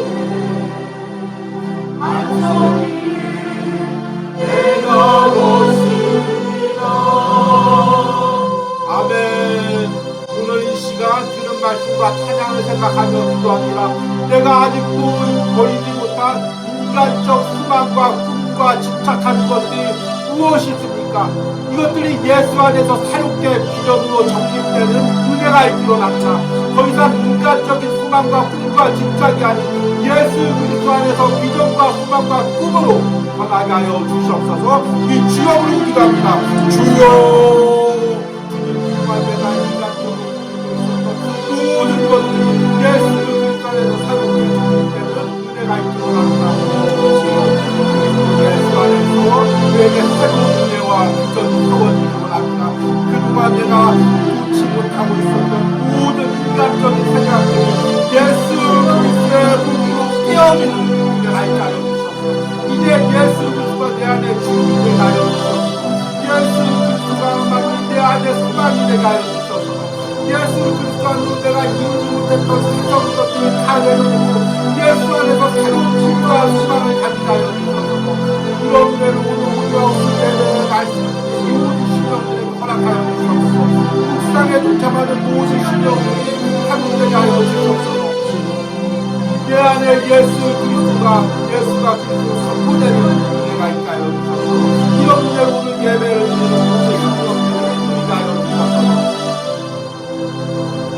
반석이 내가 없습니다 아멘 오늘 이 시간 들은 말씀과 찬양을 생각하며 기도하니라 내가 아직도 버리지 못한 인간적 수만과 꿈과 집착하는 것들이 무엇이 있습니까? 이것들이 예수 안에서 사육의 비전으로 정립되는 은혜가 일어났다 더 이상 인간적인 수만과 꿈과 집착이 아닌 예수 그리스도 안에서 비전과 수만과 꿈으로 변하게 하여 주시옵소서 이 주여로 기도합니다 주여 주님 정말 내가 인간적으로 모든 것들이 예수 그리스도 안에서 사육의 정립되는 은혜가 일어났다 예수 안에서 우리에게 새로운 은혜와 비전이 주어지기 원합니다 그동안 내가 놓지 못하고 있었던 모든 인간적인 생각들이 예수 그리스도의 무기로 깨어지는 은혜가 있게 하여 주시옵소서 이제 예수 그리스도가 내 안에 주님이 되게 하여 주시옵소서 예수 그리스도가 만든 내 안에 수많이 되게 하여 주시옵소서 예수 그리스도 안으로 내가 이루지 못했던 세상 것들을 다 내려놓고 예수 안에서 새로운 힘과 수많을 가지게 하여 주시옵소서 그런 은혜를 오늘 우리와 우리의 말씀을 모든 신령들에게 허락하여 주시옵소서 묵상에 동참하는 모든 신령들이 한국되게 하여 주시옵소서 내 안에 예수가 그리스도 선포되는 은혜가 있다요 주셔서 이런 은혜로 오늘 예배를 드리는 모든 우리가 주셔서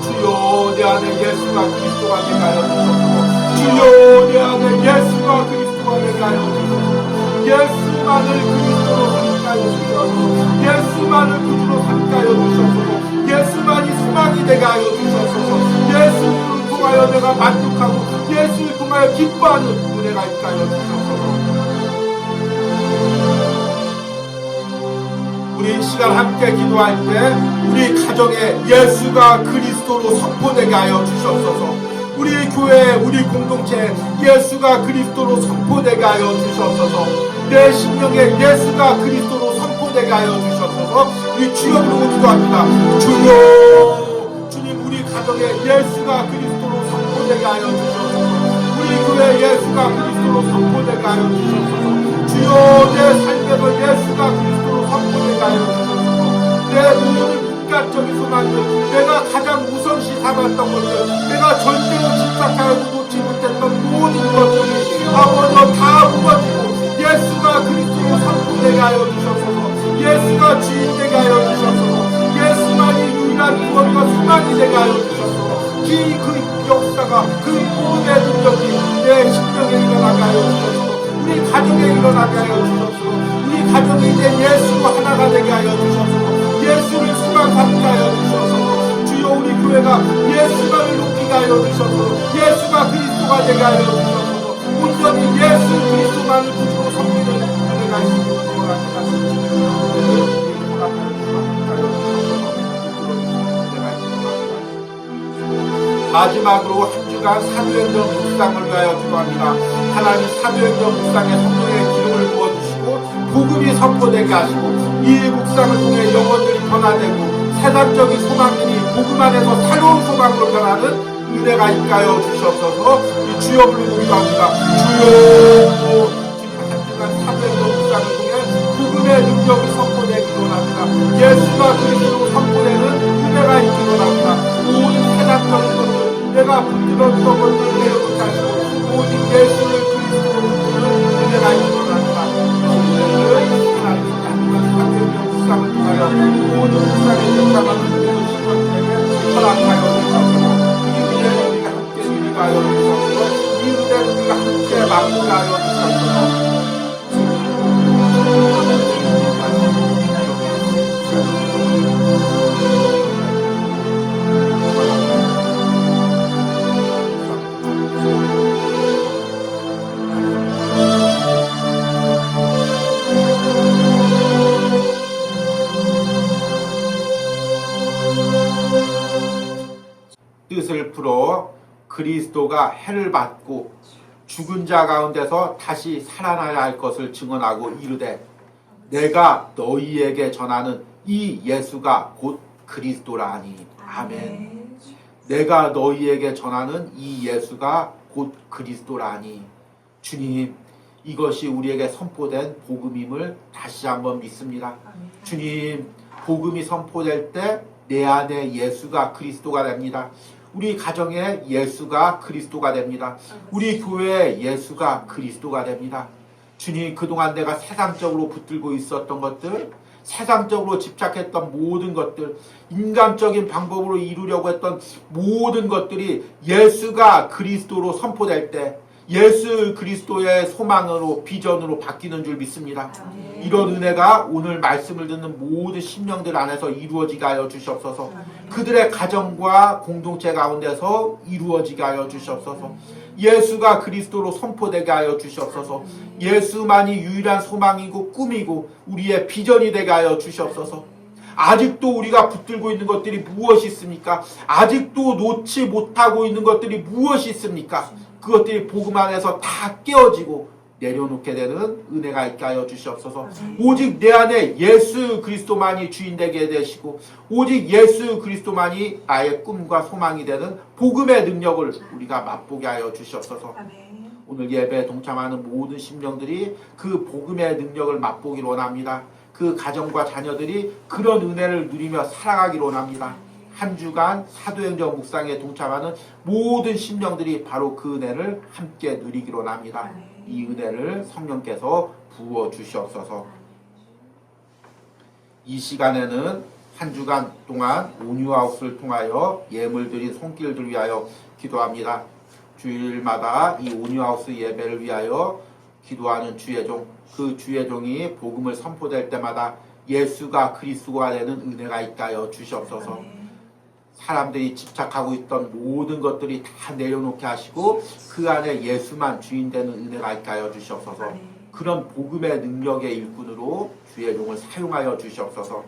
주여 내 안에 예수가 그리스도가 되게 하여 주셔서 주여 내 안에 예수가 그리스도가 되게 하여 주셔서 예수만을 그리스도로 삼가여 주셔서 예수만을 구주로 삼가여 주셔서 예수만이 소망이 되게 하여 주셔서 예수를 통하여 내가 만족하고 예수를 통하여 기뻐하는 은혜가 있게 하여 주셔서 우리 시간 함께 기도할 때 우리 가정에 예수가 그리스도로 선포되게 하여 주셨소서. 우리 교회 우리 공동체에 예수가 그리스도로 선포되게 하여 주셨소서. 내 심령에 예수가 그리스도로 선포되게 하여 주셨소서. 우리 주여 부르고 기도합니다. 주여 주님 우리 가정에 예수가 그리스도로 선포되게 하여 주셨소서. 우리 교회 예수가 그리스도로 선포되게 하여 주셨소서. 주여 내 삶에서 예수가 그리스도로 선포되게 하여 주셨소서. 내 모든 인간적인 소망들 내가 가장 우선시 삼았던 것들 내가 절대로 집착하여 놓지 못했던 모든 것들이 아버지와 다 무너지고 예수가 그리스도로 선포되게 하여 주셨소서. 예수가 주인되게 하여 주셨소서. 예수만이 유일한 구원과 소망이 되게 하여 주셨소서. 그 역사가 그 모든 능력이 내 심령에 일어나게 하여 주셨소서. 우리 가정에 일어나게 하여 주셨소서. 우리 가정이 이제 예수로 하나가 되게 하여 주셨소서. 예수를 소망 삼게 하여 주셔서 주여 우리 교회가 예수만을 높이게 하여 주셔서 예수가 그리스도가 되게 하여 주셔서 온전히 예수 그리스도만을 구주로 섬기는 은혜가 있으면 마지막으로 한 주간 사도행전 묵상을 위하여 기도합니다. 하나님 사도행전 묵상에 성령의 기름을 부어주시고 복음이 선포되게 하시고 이 묵상을 통해 영혼들이 변화되고 세상적인 소망들이 복음 안에서 새로운 소망으로 변하는 은혜가 있게 하여 주시옵소서. 이 주여 부르고 기도합니다. 주여 한 주간 사도행전 묵상을 통해 복음의 능력이 선포되기로 합니다. 예수가 그리스도로 선포되는 은혜가 있기로 합니다. 모든 세상적인 것들 내가 붙들었던 것들을 내려놓지 않고 모든 예수를 그리스도로 부르는 은혜가 있기로 합니다. 묵상을 통하여 모든 묵상의 역사가 모든 신령들에게 허락하여 주셔서 이 은혜를 우리가 함께 누리게 하여 주셔서 이 은혜를 우리가 함께 맛보게 하여 주셔서 뜻을 풀어 그리스도가 해를 받고 죽은 자 가운데서 다시 살아나야 할 것을 증언하고 이르되 내가 너희에게 전하는 이 예수가 곧 그리스도라 하니 아멘. 내가 너희에게 전하는 이 예수가 곧 그리스도라 하니 주님 이것이 우리에게 선포된 복음임을 다시 한번 믿습니다. 주님 복음이 선포될 때 내 안에 예수가 그리스도가 됩니다. 우리 가정에 예수가 그리스도가 됩니다. 우리 교회에 예수가 그리스도가 됩니다. 주님 그동안 내가 세상적으로 붙들고 있었던 것들 세상적으로 집착했던 모든 것들 인간적인 방법으로 이루려고 했던 모든 것들이 예수가 그리스도로 선포될 때 예수 그리스도의 소망으로 비전으로 바뀌는 줄 믿습니다. 이런 은혜가 오늘 말씀을 듣는 모든 심령들 안에서 이루어지게 하여 주시옵소서. 그들의 가정과 공동체 가운데서 이루어지게 하여 주시옵소서. 예수가 그리스도로 선포되게 하여 주시옵소서. 예수만이 유일한 소망이고 꿈이고 우리의 비전이 되게 하여 주시옵소서. 아직도 우리가 붙들고 있는 것들이 무엇이 있습니까? 아직도 놓지 못하고 있는 것들이 무엇이 있습니까? 그것들이 복음 안에서 다 깨어지고 내려놓게 되는 은혜가 있게 하여 주시옵소서. 오직 내 안에 예수 그리스도만이 주인 되게 되시고 오직 예수 그리스도만이 나의 꿈과 소망이 되는 복음의 능력을 우리가 맛보게 하여 주시옵소서. 오늘 예배에 동참하는 모든 심령들이 그 복음의 능력을 맛보기를 원합니다. 그 가정과 자녀들이 그런 은혜를 누리며 살아가기를 원합니다. 한 주간 사도행전 묵상에 동참하는 모든 심령들이 바로 그 은혜를 함께 누리기로 합니다. 이 은혜를 성령께서 부어 주시옵소서. 이 시간에는 한 주간 동안 온유하우스를 통하여 예물 드린 손길들 위하여 기도합니다. 주일마다 이 온유하우스 예배를 위하여 기도하는 주의종, 그 주의종이 복음을 선포될 때마다 예수가 그리스도가 되는 은혜가 있게 하여 주시옵소서. 사람들이 집착하고 있던 모든 것들이 다 내려놓게 하시고 그 안에 예수만 주인 되는 은혜가 있게 하여 주시옵소서. 그런 복음의 능력의 일꾼으로 주의 종을 사용하여 주시옵소서.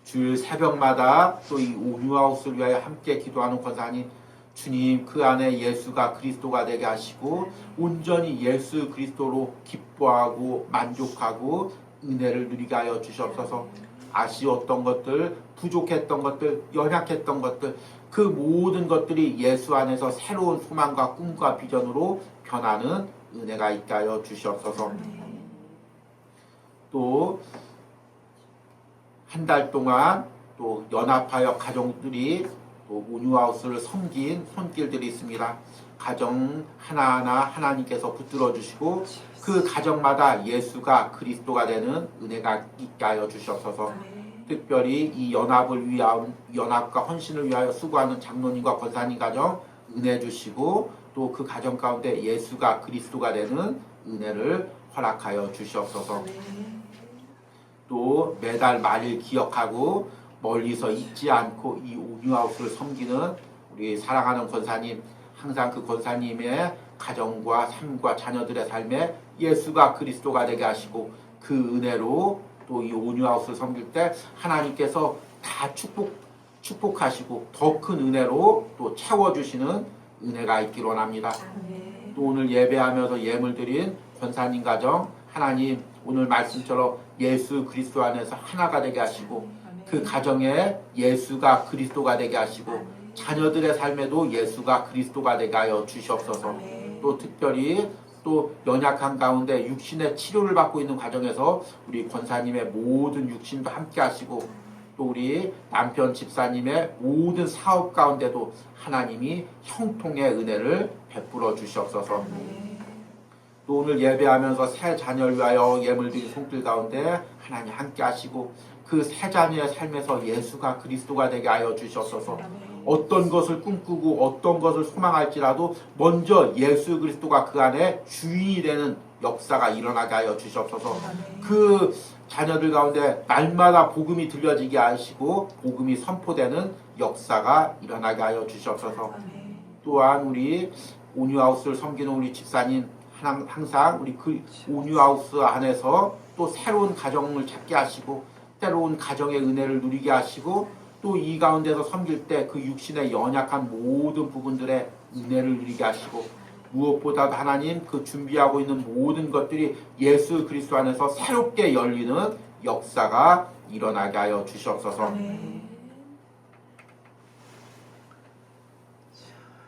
주일 새벽마다 또 이 온유하우스를 위하여 함께 기도하는 권사님, 주님 그 안에 예수가 그리스도가 되게 하시고 온전히 예수 그리스도로 기뻐하고 만족하고 은혜를 누리게 하여 주시옵소서. 아쉬웠던 것들, 부족했던 것들, 연약했던 것들, 그 모든 것들이 예수 안에서 새로운 소망과 꿈과 비전으로 변하는 은혜가 있게 하여 주시옵소서. 또 한 달 동안 또 연합하여 가정들이 또 온유하우스를 섬긴 손길들이 있습니다. 가정 하나하나 하나님께서 붙들어 주시고 그 가정마다 예수가 그리스도가 되는 은혜가 있게 하여 주시옵소서. 특별히 이 연합을 위한 연합과 헌신을 위하여 수고하는 장로님과 권사님 가정 은혜 주시고 또 그 가정 가운데 예수가 그리스도가 되는 은혜를 허락하여 주시옵소서. 또 매달 말일 기억하고 멀리서 잊지 않고 이 온유하우스를 섬기는 우리 사랑하는 권사님, 항상 그 권사님의 가정과 삶과 자녀들의 삶에 예수가 그리스도가 되게 하시고 그 은혜로 또 이 온유하우스를 섬길 때 하나님께서 다 축복하시고 더 큰 은혜로 또 채워주시는 은혜가 있기를 원합니다. 또 오늘 예배하면서 예물 드린 권사님 가정, 하나님 오늘 말씀처럼 예수 그리스도 안에서 하나가 되게 하시고 그 가정에 예수가 그리스도가 되게 하시고 자녀들의 삶에도 예수가 그리스도가 되게 하여 주시옵소서. 또 특별히 또 연약한 가운데 육신의 치료를 받고 있는 과정에서 우리 권사님의 모든 육신도 함께 하시고 또 우리 남편 집사님의 모든 사업 가운데도 하나님이 형통의 은혜를 베풀어 주시옵소서. 또 오늘 예배하면서 새 자녀를 위하여 예물 드린 손길 가운데 하나님 함께 하시고 그 새 자녀의 삶에서 예수가 그리스도가 되게 하여 주시옵소서. 어떤 것을 꿈꾸고 어떤 것을 소망할지라도 먼저 예수 그리스도가 그 안에 주인이 되는 역사가 일어나게 하여 주시옵소서. 그 자녀들 가운데 날마다 복음이 들려지게 하시고 복음이 선포되는 역사가 일어나게 하여 주시옵소서. 또한 우리 온유하우스를 섬기는 우리 집사님 항상 우리 그 온유하우스 안에서 또 새로운 가정을 찾게 하시고 새로운 가정의 은혜를 누리게 하시고 또 이 가운데서 섬길 때 그 육신의 연약한 모든 부분들의 은혜를 누리게 하시고 무엇보다도 하나님 그 준비하고 있는 모든 것들이 예수 그리스도 안에서 새롭게 열리는 역사가 일어나게 하여 주시옵소서.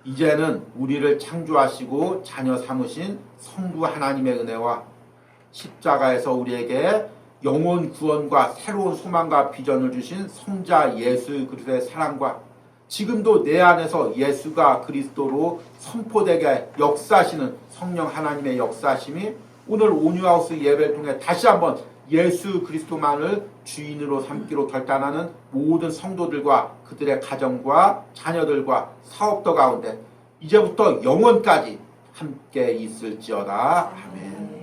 이제는 우리를 창조하시고 자녀 삼으신 성부 하나님의 은혜와 십자가에서 우리에게 영원 구원과 새로운 소망과 비전을 주신 성자 예수 그리스도의 사랑과 지금도 내 안에서 예수가 그리스도로 선포되게 역사하시는 성령 하나님의 역사하심이 오늘 온유하우스 예배를 통해 다시 한번 예수 그리스도만을 주인으로 삼기로 결단하는 모든 성도들과 그들의 가정과 자녀들과 사업도 가운데 이제부터 영원까지 함께 있을지어다. 아멘.